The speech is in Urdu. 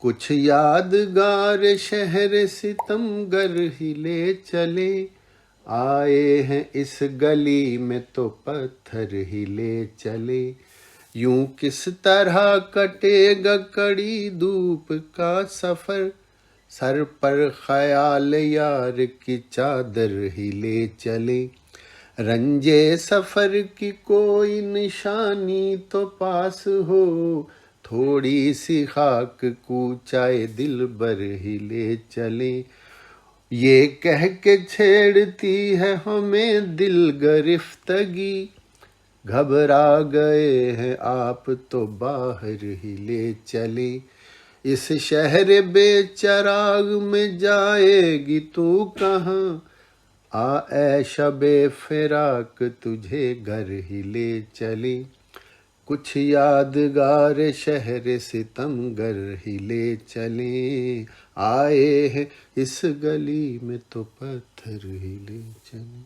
کچھ یادگار شہر ستمگر ہی لے چلے، آئے ہیں اس گلی میں تو پتھر ہی لے چلے۔ یوں کس طرح کٹے گا کڑی دھوپ کا سفر، سر پر خیال یار کی چادر ہی لے چلے۔ رنجے سفر کی کوئی نشانی تو پاس ہو، تھوڑی سی خاک کوچائے دلبر ہی لے چلے۔ یہ کہہ کے چھیڑتی ہے ہمیں دل گرفتگی، گھبرا گئے ہیں آپ تو باہر ہی لے چلے۔ اس شہر بے چراغ میں جائے گی تو کہاں، اے شب فراق تجھے گھر ہی لے چلے۔ کچھ یادگار شہر ستمگر ہی لے چلے، آئے ہیں اس گلی میں تو پتھر ہی لے چلے۔